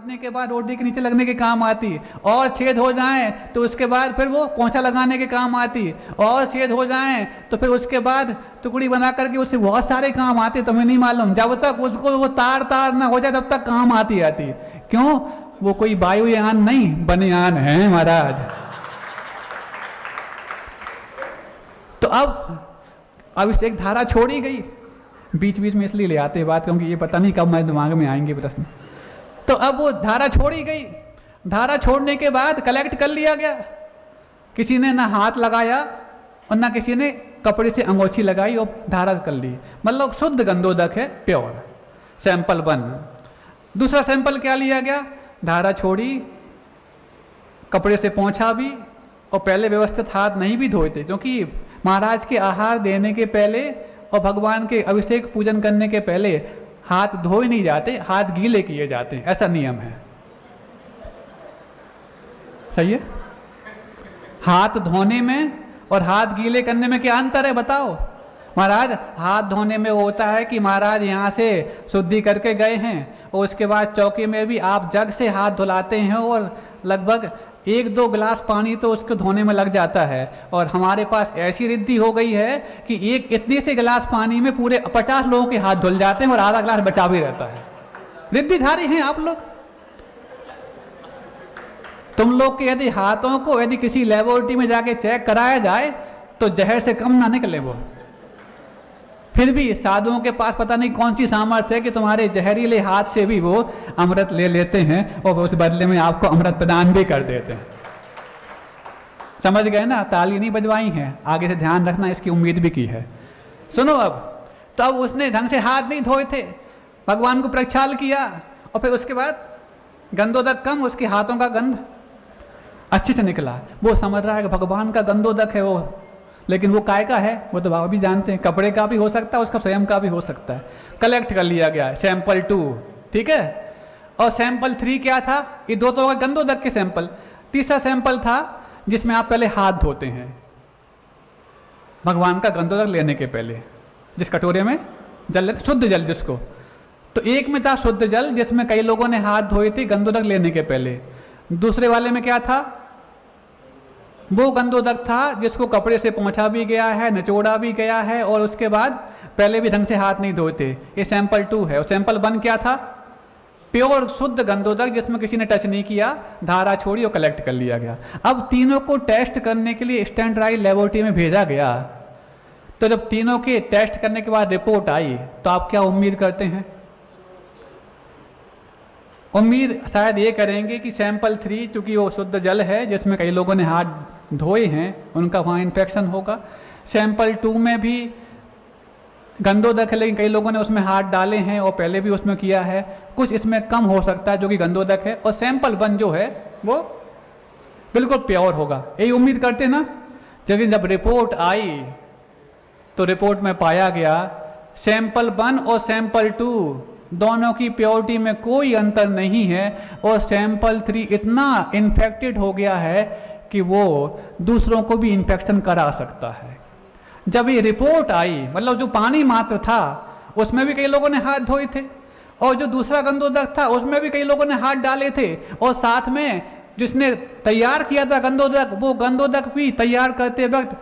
फटने के बाद रोटी के नीचे लगने के काम आती, और छेद हो जाएं तो उसके बाद फिर वो पोंछा लगाने के काम आती, और छेद हो जाएं तो फिर उसके बाद टुकड़ी बना करके उससे बहुत सारे काम आते। तुम्हें नहीं मालूम, जब तक उसको वो तार तार ना हो जाए तब तक काम आती आती। क्यों? वो कोई वायुयान नहीं, बनयान है महाराज। तो अब इस एक धारा छोड़ी गई, बीच बीच में इसलिए ले आते बात क्योंकि ये पता नहीं कब मेरे दिमाग में आएंगे प्रश्न। तो अब वो धारा छोड़ी गई, धारा छोड़ने के बाद कलेक्ट कर लिया गया, किसी ने ना हाथ लगाया और ना किसी ने कपड़े से अंगोछी लगाई और धारा कर ली, मतलब शुद्ध गंधोदक है, प्योर। सैंपल 1। दूसरा सैंपल क्या लिया गया? धारा छोड़ी, कपड़े से पोंछा भी, और पहले व्यवस्थित हाथ नहीं भी धोए थे, क्योंकि महाराज के आहार देने के पहले और भगवान के अभिषेक पूजन करने के पहले हाथ धोए नहीं जाते, हाथ गीले किए जाते हैं, ऐसा नियम है। सही है? हाथ धोने में और हाथ गीले करने में क्या अंतर है बताओ? महाराज हाथ धोने में वो होता है कि महाराज यहाँ से शुद्धि करके गए हैं और उसके बाद चौकी में भी आप जग से हाथ धुलाते हैं और लगभग 1-2 गिलास पानी तो उसको धोने में लग जाता है। और हमारे पास ऐसी रिद्धि हो गई है कि एक इतने से गिलास पानी में पूरे 50 लोगों के हाथ धुल जाते हैं और आधा गिलास बचा भी रहता है। रिद्धिधारी हैं आप लोग। तुम लोग के यदि हाथों को यदि किसी लेबोरेटरी में जाके चेक कराया जाए तो जहर से कम ना निकले वो। फिर भी साधुओं के पास पता नहीं कौन सी सामर्थ्य है कि तुम्हारे जहरीले हाथ से भी वो अमृत ले लेते हैं और उस बदले में आपको अमृत प्रदान भी कर देते हैं। समझ गए ना? ताली नहीं बजवाई है, आगे से ध्यान रखना, इसकी उम्मीद भी की है। सुनो अब, तो अब उसने ढंग से हाथ नहीं धोए थे, भगवान को प्रक्षाल किया और फिर उसके बाद गंधोदक कम, उसके हाथों का गंध अच्छे से निकला। वो समझ रहा है कि भगवान का गंधोदक है वो, लेकिन वो काय का है वो तो बाबा भी जानते हैं, कपड़े का भी हो सकता है, उसका स्वयं का भी हो सकता है। कलेक्ट कर लिया गया सैंपल 2, ठीक है। और सैंपल 3 क्या था? ये 2 तो होगा गंधोदक के सैंपल। तीसरा सैंपल था जिसमें आप पहले हाथ धोते हैं भगवान का गंधोदक लेने के पहले, जिस कटोरे में जल लेते, शुद्ध जल जिसको। तो एक में था शुद्ध जल जिसमें कई लोगों ने हाथ धोए थे गंधोदक लेने के पहले। दूसरे वाले में क्या था? वो गंधोदक था जिसको कपड़े से पोंछा भी गया है, निचोड़ा भी गया है और उसके बाद पहले भी ढंग से हाथ नहीं धोए थे। ये सैंपल 2 है। और सैंपल 1 क्या था? प्योर शुद्ध गंधोदक जिसमें किसी ने टच नहीं किया, धारा छोड़ी और कलेक्ट कर लिया गया। अब तीनों को टेस्ट करने के लिए स्टैंडर्डाइज्ड लेबोरेटरी में भेजा गया। तो जब तीनों के टेस्ट करने के बाद रिपोर्ट आई तो आप क्या उम्मीद करते हैं? उम्मीद शायद ये करेंगे कि सैंपल 3 चूंकि वो शुद्ध जल है जिसमें कई लोगों ने हाथ धोए हैं, उनका वहाँ इन्फेक्शन होगा। सैंपल 2 में भी गंधोदक है लेकिन कई लोगों ने उसमें हाथ डाले हैं और पहले भी उसमें किया है, कुछ इसमें कम हो सकता है जो कि गंधोदक है। और सैंपल 1 जो है वो बिल्कुल प्योर होगा, यही उम्मीद करते ना। लेकिन जब रिपोर्ट आई तो रिपोर्ट में पाया गया सैंपल 1 और सैंपल 2 दोनों की प्योरिटी में कोई अंतर नहीं है और सैंपल 3 इतना इन्फेक्टेड हो गया है कि वो दूसरों को भी इन्फेक्शन करा सकता है। जब ये रिपोर्ट आई, मतलब जो पानी मात्र था उसमें भी कई लोगों ने हाथ धोए थे और जो दूसरा गंधोदक था उसमें भी कई लोगों ने हाथ डाले थे और साथ में जिसने तैयार किया था गंधोदक, वो गंधोदक भी तैयार करते वक्त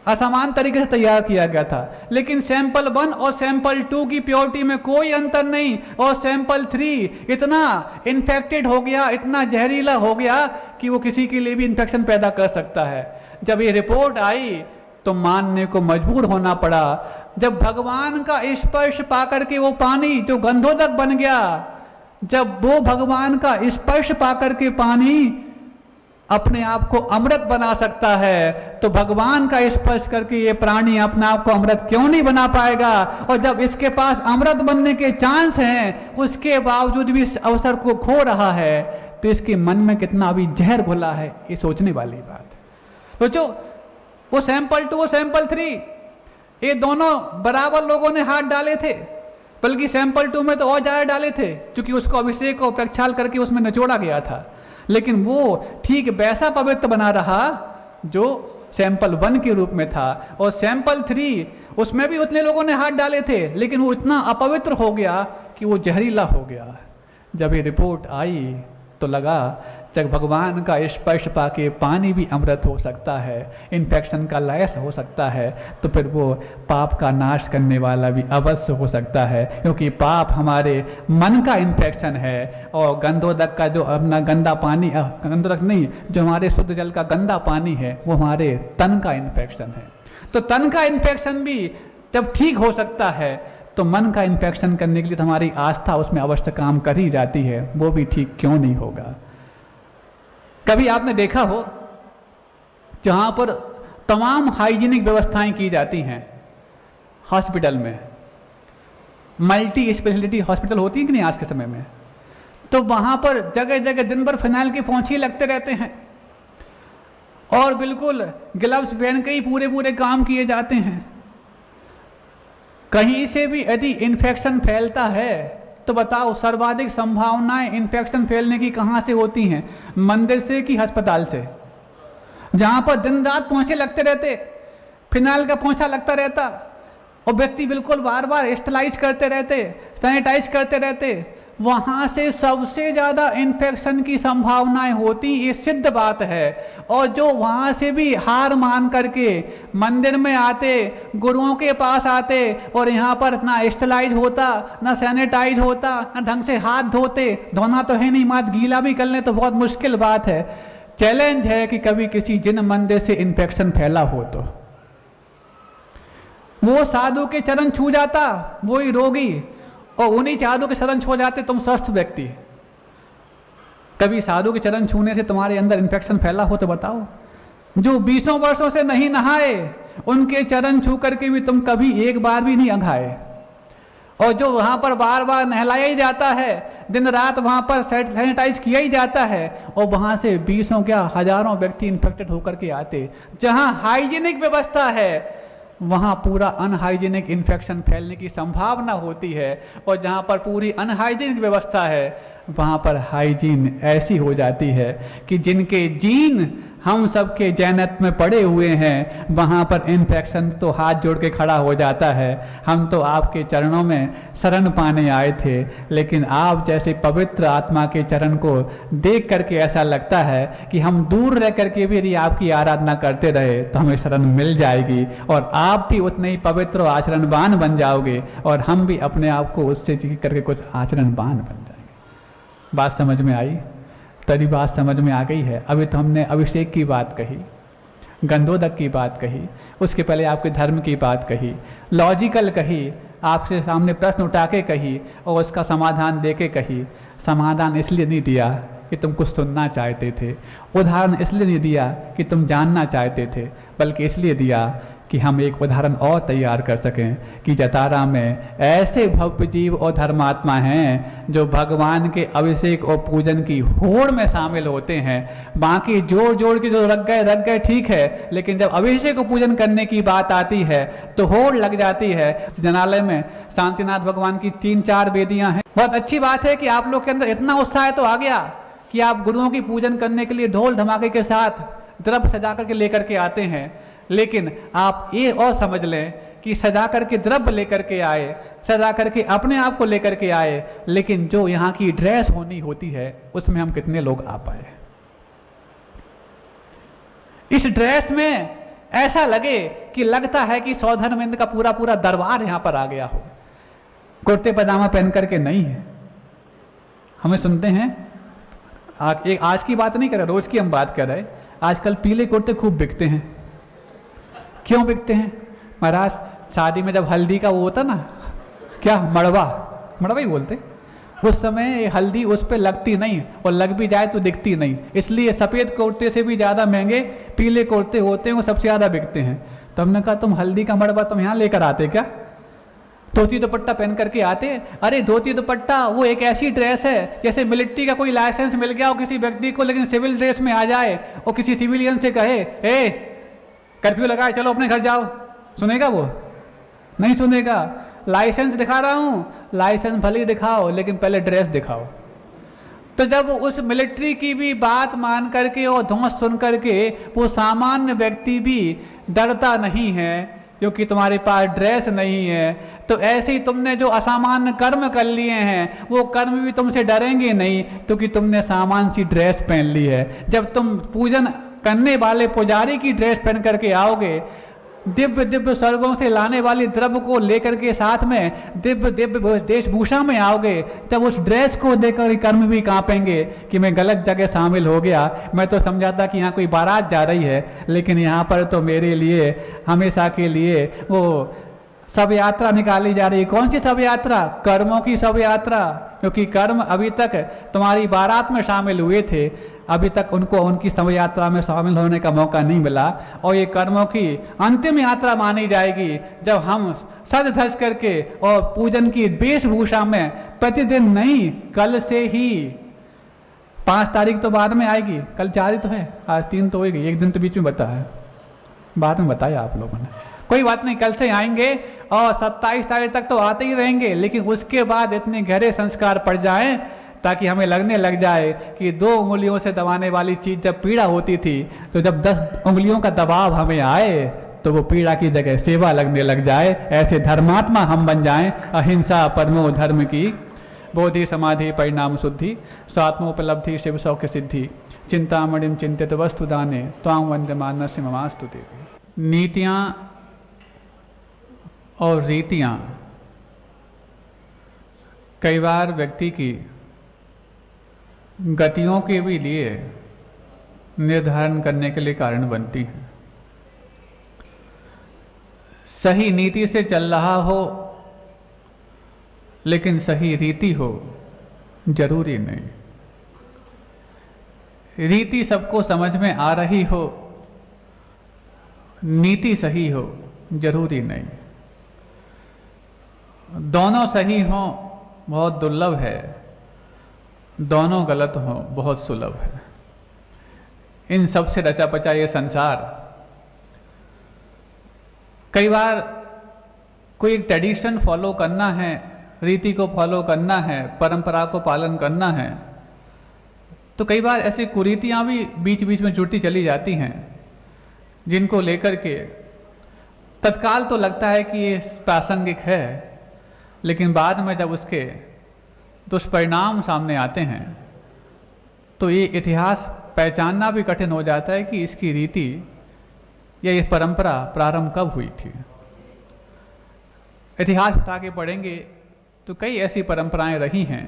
असमान तरीके से तैयार किया गया था। लेकिन सैंपल 1 और सैंपल 2 की प्योरिटी में कोई अंतर नहीं और सैंपल 3 इतना इन्फेक्टेड हो गया, इतना जहरीला हो गया कि वो किसी के लिए भी इन्फेक्शन पैदा कर सकता है। जब ये रिपोर्ट आई तो मानने को मजबूर होना पड़ा। जब भगवान का स्पर्श पाकर के वो पानी जो गंधोदक बन गया, जब वो भगवान का स्पर्श पाकर के पानी अपने आप को अमृत बना सकता है तो भगवान का स्पर्श करके ये प्राणी अपने आप को अमृत क्यों नहीं बना पाएगा? और जब इसके पास अमृत बनने के चांस हैं उसके बावजूद भी इस अवसर को खो रहा है तो इसके मन में कितना अभी जहर घुला है, ये सोचने वाली बात है। सोचो, वो सैंपल 2 और सैंपल 3 ये दोनों बराबर लोगों ने हाथ डाले थे, बल्कि सैंपल 2 में तो और ज्यादा डाले थे क्योंकि उसको अभिषेक और प्रक्षाल करके उसमें निचोड़ा गया था। लेकिन वो ठीक वैसा पवित्र बना रहा जो सैंपल 1 के रूप में था। और सैंपल 3 उसमें भी उतने लोगों ने हाथ डाले थे लेकिन वो इतना अपवित्र हो गया कि वो जहरीला हो गया। जब ये रिपोर्ट आई तो लगा जब भगवान का स्पर्श पाके पानी भी अमृत हो सकता है, इन्फेक्शन का लयस हो सकता है, तो फिर वो पाप का नाश करने वाला भी अवश्य हो सकता है, क्योंकि पाप हमारे मन का इन्फेक्शन है और गंधोदक का जो अपना गंदा पानी, गंधोदक नहीं, जो हमारे शुद्ध जल का गंदा पानी है वो हमारे तन का इन्फेक्शन है। तो तन का इन्फेक्शन भी जब ठीक हो सकता है तो मन का इन्फेक्शन करने के लिए तो हमारी आस्था उसमें अवश्य काम कर ही जाती है, वो भी ठीक क्यों नहीं होगा। कभी आपने देखा हो जहां पर तमाम हाइजीनिक व्यवस्थाएं की जाती हैं हॉस्पिटल में, मल्टी स्पेशलिटी हॉस्पिटल होती है कि नहीं आज के समय में, तो वहां पर जगह जगह दिन भर फिनाइल के पोंछे लगते रहते हैं और बिल्कुल ग्लव्स पहन के ही पूरे पूरे काम किए जाते हैं। कहीं से भी यदि इन्फेक्शन फैलता है तो बताओ सर्वाधिक संभावनाएं इन्फेक्शन फैलने की कहां से होती हैं, मंदिर से कि अस्पताल से, जहां पर दिन रात पोंछे लगते रहते, फिनाइल का पोंछा लगता रहता और व्यक्ति बिल्कुल बार बार स्टरलाइज करते रहते, सैनिटाइज करते रहते, वहां से सबसे ज्यादा इन्फेक्शन की संभावनाएं होती, ये सिद्ध बात है। और जो वहां से भी हार मान करके मंदिर में आते, गुरुओं के पास आते और यहाँ पर ना स्टरलाइज होता, ना सैनिटाइज होता, ना ढंग से हाथ धोते, धोना तो है नहीं, माथ गीला भी कर ले तो बहुत मुश्किल बात है। चैलेंज है कि कभी किसी जिन मंदिर से इन्फेक्शन फैला हो तो वो साधु के चरण छू जाता, वही रोगी, और उन्हीं साधु के चरण छू जाते तुम स्वस्थ व्यक्ति। कभी साधु के चरण छूने से तुम्हारे अंदर इन्फेक्शन फैला हो तो बताओ। जो 20 वर्षों से नहीं नहाए उनके चरण छू करके भी तुम कभी एक बार भी नहीं अंघाए, और जो वहां पर बार बार नहलाया ही जाता है, दिन रात वहां पर सैनिटाइज किया ही जाता है, और वहां से 20 क्या हजारों व्यक्ति इन्फेक्टेड होकर के आते। जहां हाइजीनिक व्यवस्था है वहाँ पूरा अनहाइजीनिक इन्फेक्शन फैलने की संभावना होती है, और जहाँ पर पूरी अनहाइजीनिक व्यवस्था है वहाँ पर हाइजीन ऐसी हो जाती है कि जिनके जीन हम सबके जैनत्व में पड़े हुए हैं वहाँ पर इन्फेक्शन तो हाथ जोड़ के खड़ा हो जाता है। हम तो आपके चरणों में शरण पाने आए थे, लेकिन आप जैसे पवित्र आत्मा के चरण को देख करके ऐसा लगता है कि हम दूर रह करके भी यदि आपकी आराधना करते रहे तो हमें शरण मिल जाएगी, और आप भी उतने ही पवित्र और आचरणवान बन जाओगे, और हम भी अपने आप को उससे जी करके कुछ आचरणवान बन जाएंगे। बात समझ में आई? तरी बात समझ में आ गई है। अभी तो हमने अभिषेक की बात कही, गंधोदक की बात कही, उसके पहले आपके धर्म की बात कही, लॉजिकल कही, आपसे सामने प्रश्न उठा के कही और उसका समाधान दे के कही। समाधान इसलिए नहीं दिया कि तुम कुछ सुनना चाहते थे, उदाहरण इसलिए नहीं दिया कि तुम जानना चाहते थे, बल्कि इसलिए दिया कि हम एक उदाहरण और तैयार कर सकें कि जतारा में ऐसे भव्य जीव और धर्मात्मा हैं जो भगवान के अभिषेक और पूजन की होड़ में शामिल होते हैं। बाकी जोड़ जोड़ के जो रख गए ठीक है, लेकिन जब अभिषेक और पूजन करने की बात आती है तो होड़ लग जाती है। जनालय में शांतिनाथ भगवान की 3-4 वेदियां हैं। बहुत अच्छी बात है कि आप लोग के अंदर इतना उत्साह तो आ गया कि आप गुरुओं की पूजन करने के लिए ढोल धमाके के साथ द्रव्य सजा करके लेकर के आते हैं, लेकिन आप ये और समझ लें कि सजा करके द्रव्य लेकर के आए, सजा करके अपने आप को लेकर के आए, लेकिन जो यहाँ की ड्रेस होनी होती है उसमें हम कितने लोग आ पाए। इस ड्रेस में ऐसा लगे कि लगता है कि सौधर्मेंद्र का पूरा पूरा दरबार यहाँ पर आ गया हो। कुर्ते पजामा पहन करके नहीं है। हमें सुनते हैं, आज की बात नहीं कर रहे, रोज की हम बात कर रहे, आजकल पीले कुर्ते खूब बिकते हैं। क्यों बिकते हैं महाराज? शादी में जब हल्दी का वो होता ना, क्या मड़वा ही बोलते, उस समय हल्दी उस पर लगती नहीं, और लग भी जाए तो दिखती नहीं, इसलिए सफ़ेद कुर्ते से भी ज़्यादा महंगे पीले कुर्ते होते हैं, वो सबसे ज़्यादा बिकते हैं। तो हमने कहा तुम हल्दी का मड़वा तुम यहाँ लेकर आते क्या? धोती दुपट्टा पहन करके आते? अरे धोती दुपट्टा वो एक ऐसी ड्रेस है जैसे मिलिट्री का कोई लाइसेंस मिल गया हो किसी व्यक्ति को, लेकिन सिविल ड्रेस में आ जाए और किसी सिविलियन से कहे ए कर्फ्यू लगाए चलो अपने घर जाओ, सुनेगा वो? नहीं सुनेगा। लाइसेंस दिखा रहा हूं, लाइसेंस भले ही दिखाओ लेकिन पहले ड्रेस दिखाओ। तो जब उस मिलिट्री की भी बात मान करके और धौंस सुन करके वो सामान्य व्यक्ति भी डरता नहीं है, क्योंकि तुम्हारे पास ड्रेस नहीं है। तो ऐसे ही तुमने जो असामान्य कर्म कर लिए हैं वो कर्म भी तुमसे डरेंगे नहीं, क्योंकि तुमने सामान सी ड्रेस पहन ली है। जब तुम पूजन करने वाले पुजारी की ड्रेस पहन करके आओगे, दिव्य दिव्य स्वर्गों से लाने वाली द्रव्य को लेकर के साथ में दिव्य दिव्य वेशभूषा में आओगे, तब उस ड्रेस को देखकर कर्म भी कांपेंगे कि मैं गलत जगह शामिल हो गया। मैं तो समझा था कि यहाँ कोई बारात जा रही है, लेकिन यहाँ पर तो मेरे लिए हमेशा के लिए वो शव यात्रा निकाली जा रही है। कौन सी शव यात्रा? कर्मों की शव यात्रा। क्योंकि कर्म अभी तक तुम्हारी बारात में शामिल हुए थे, अभी तक उनको उनकी शव यात्रा में शामिल होने का मौका नहीं मिला। और ये कर्मों की अंतिम यात्रा मानी जाएगी जब हम सज धज करके और पूजन की वेशभूषा में प्रतिदिन नहीं, कल से ही 5 तारीख तो बाद में आएगी, कल 4 ही तो है, आज 3 तो होगी, एक दिन तो बीच में बता है, बाद में बताया आप लोगों ने। कोई बात नहीं, कल से आएंगे और 27 तारीख तक तो आते ही रहेंगे, लेकिन उसके बाद इतने गहरे संस्कार पड़ जाएं ताकि हमें लगने लग जाए कि 2 उंगलियों से दबाने वाली चीज़ जब पीड़ा होती थी, तो जब 10 उंगलियों का दबाव हमें आए तो वो पीड़ा की जगह सेवा लगने लग जाए। ऐसे धर्मात्मा हम बन जाएं। अहिंसा परमो धर्म की, बोधि समाधि परिणाम शुद्धि, स्वात्मोपलब्धि शिव सौख्य सिद्धि, चिंतामणिम चिंतित वस्तु दाने त्वां वंदमानस्य ममास्तु देवी। नीतियाँ और रीतियाँ कई बार व्यक्ति की गतियों के भी लिए निर्धारण करने के लिए कारण बनती हैं। सही नीति से चल रहा हो लेकिन सही रीति हो, जरूरी नहीं। रीति सबको समझ में आ रही हो, नीति सही हो, जरूरी नहीं। दोनों सही हों बहुत दुर्लभ है, दोनों गलत हों बहुत सुलभ है। इन सब से रचा पचा ये संसार। कई बार कोई ट्रेडिशन फॉलो करना है, रीति को फॉलो करना है, परंपरा को पालन करना है, तो कई बार ऐसी कुरीतियाँ भी बीच बीच में जुड़ती चली जाती हैं, जिनको लेकर के तत्काल तो लगता है कि ये प्रासंगिक है, लेकिन बाद में जब उसके दुष्परिणाम सामने आते हैं तो ये इतिहास पहचानना भी कठिन हो जाता है कि इसकी रीति या ये परंपरा प्रारंभ कब हुई थी। इतिहास उठा के पढ़ेंगे तो कई ऐसी परंपराएं रही हैं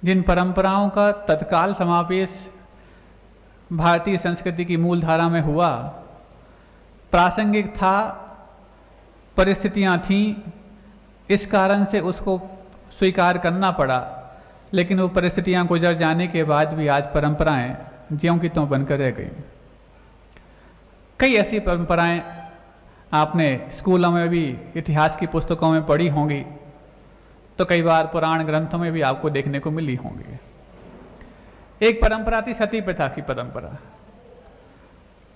जिन परंपराओं का तत्काल समावेश भारतीय संस्कृति की मूल धारा में हुआ, प्रासंगिक था, परिस्थितियां थीं, इस कारण से उसको स्वीकार करना पड़ा, लेकिन वो परिस्थितियां गुजर जाने के बाद भी आज परंपराएं ज्यों की त्यों बनकर रह गई। कई ऐसी परंपराएं आपने स्कूलों में भी, इतिहास की पुस्तकों में पढ़ी होंगी, तो कई बार पुराण ग्रंथों में भी आपको देखने को मिली होंगी। एक परंपरा थी सती प्रथा की परंपरा।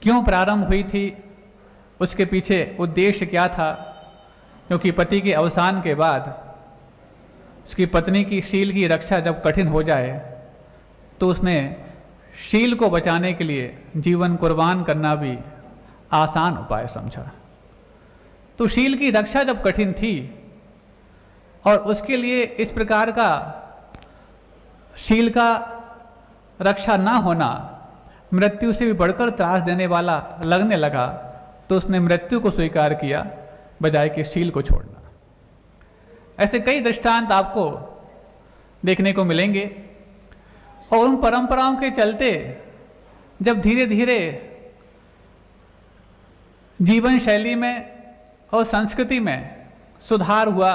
क्यों प्रारंभ हुई थी, उसके पीछे उद्देश्य क्या था? क्योंकि पति के अवसान के बाद उसकी पत्नी की शील की रक्षा जब कठिन हो जाए तो उसने शील को बचाने के लिए जीवन कुर्बान करना भी आसान उपाय समझा। तो शील की रक्षा जब कठिन थी और उसके लिए इस प्रकार का शील का रक्षा ना होना मृत्यु से भी बढ़कर त्रास देने वाला लगने लगा, तो उसने मृत्यु को स्वीकार किया बजाय कि शील को छोड़ना। ऐसे कई दृष्टांत आपको देखने को मिलेंगे। और उन परंपराओं के चलते जब धीरे धीरे जीवन शैली में और संस्कृति में सुधार हुआ,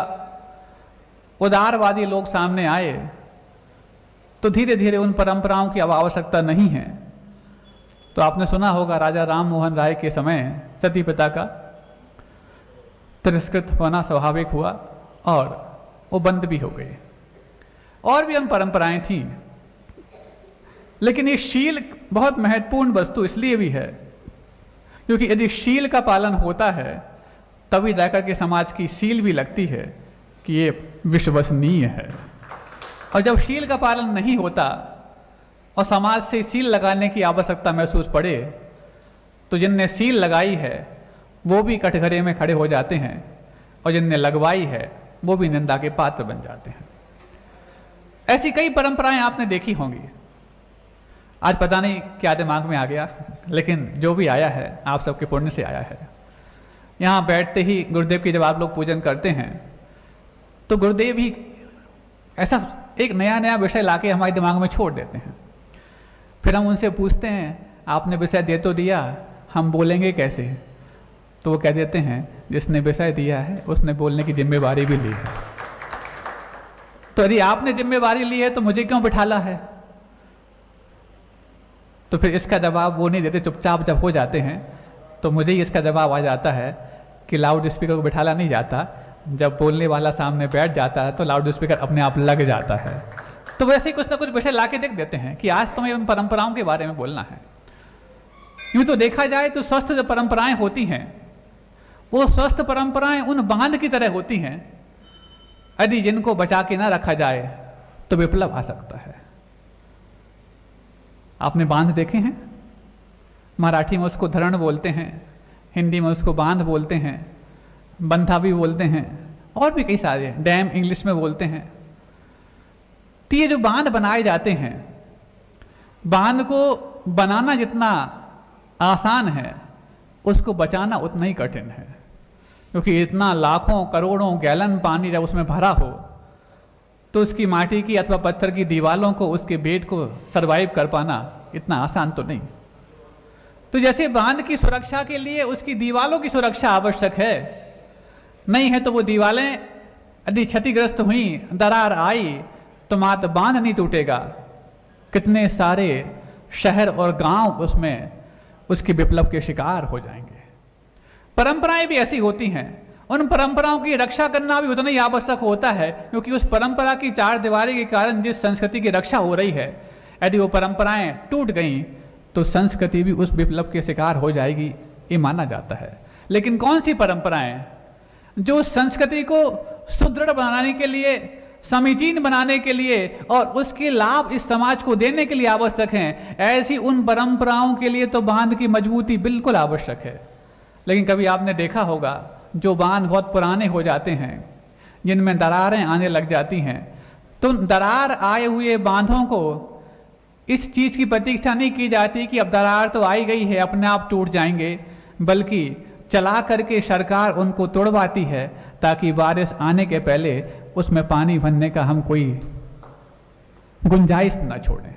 उदारवादी लोग सामने आए, तो धीरे धीरे उन परंपराओं की अब आवश्यकता नहीं है। तो आपने सुना होगा राजा राम मोहन राय के समय सती प्रथा का तिरस्कृत होना स्वाभाविक हुआ और वो बंद भी हो गए। और भी हम परंपराएं थीं, लेकिन ये शील बहुत महत्वपूर्ण वस्तु इसलिए भी है क्योंकि यदि शील का पालन होता है तभी जाकर के समाज की शील भी लगती है कि ये विश्वसनीय है। और जब शील का पालन नहीं होता और समाज से शील लगाने की आवश्यकता महसूस पड़े, तो जिनने शील लगाई है वो भी कटघरे में खड़े हो जाते हैं, और जिनने लगवाई है वो भी निंदा के पात्र बन जाते हैं। ऐसी कई परंपराएं आपने देखी होंगी। आज पता नहीं क्या दिमाग में आ गया, लेकिन जो भी आया है आप सबके पुण्य से आया है। यहाँ बैठते ही गुरुदेव की जब आप लोग पूजन करते हैं तो गुरुदेव ही ऐसा एक नया नया विषय लाके हमारे दिमाग में छोड़ देते हैं। फिर हम उनसे पूछते हैं आपने विषय दे तो दिया, हम बोलेंगे कैसे? तो वो कह देते हैं जिसने विषय दिया है उसने बोलने की जिम्मेवारी भी ली है। तो यदि आपने जिम्मेवारी ली है तो मुझे क्यों बिठाला है? तो फिर इसका जवाब वो नहीं देते, चुपचाप जब हो जाते हैं तो मुझे ही इसका जवाब आ जाता है कि लाउड स्पीकर को बिठाला नहीं जाता, जब बोलने वाला सामने बैठ जाता है तो लाउड स्पीकर अपने आप लग जाता है। तो वैसे ही कुछ ना कुछ विषय ला के देख देते हैं कि आज तुम्हें उन परंपराओं के बारे में बोलना है। यूं तो देखा जाए तो स्वस्थ जो परंपराएं होती हैं वो स्वस्थ परंपराएं उन बांध की तरह होती हैं, यदि जिनको बचा के ना रखा जाए तो विप्लव आ सकता है। आपने बांध देखे हैं? मराठी में उसको धरण बोलते हैं, हिंदी में उसको बांध बोलते हैं, बंधा भी बोलते हैं, और भी कई सारे, डैम इंग्लिश में बोलते हैं। तो ये जो बांध बनाए जाते हैं, बांध को बनाना जितना आसान है उसको बचाना उतना ही कठिन है, क्योंकि इतना लाखों करोड़ों गैलन पानी जब उसमें भरा हो तो उसकी माटी की अथवा पत्थर की दीवारों को, उसके बेट को सरवाइव कर पाना इतना आसान तो नहीं। तो जैसे बांध की सुरक्षा के लिए उसकी दीवारों की सुरक्षा आवश्यक है, नहीं है तो वो दीवारें यदि क्षतिग्रस्त हुई, दरार आई तो मात्र बांध नहीं टूटेगा, कितने सारे शहर और गांव उसमें उसके विप्लव के शिकार हो जाएंगे। परंपराएं भी ऐसी होती हैं, उन परंपराओं की रक्षा करना भी उतना ही आवश्यक होता है, क्योंकि उस परंपरा की चार दीवारी के कारण जिस संस्कृति की रक्षा हो रही है, यदि वो परंपराएं टूट गईं तो संस्कृति भी उस विप्लव के शिकार हो जाएगी, ये माना जाता है। लेकिन कौन सी परंपराएं जो संस्कृति को सुदृढ़ बनाने के लिए, समीचीन बनाने के लिए और उसके लाभ इस समाज को देने के लिए आवश्यक हैं, ऐसी उन परंपराओं के लिए तो बांध की मजबूती बिल्कुल आवश्यक है। लेकिन कभी आपने देखा होगा जो बांध बहुत पुराने हो जाते हैं, जिनमें दरारें आने लग जाती हैं, तो दरार आए हुए बांधों को इस चीज़ की प्रतीक्षा नहीं की जाती कि अब दरार तो आई गई है अपने आप टूट जाएंगे, बल्कि चला करके सरकार उनको तोड़वाती है ताकि बारिश आने के पहले उसमें पानी भरने का हम कोई गुंजाइश न छोड़ें।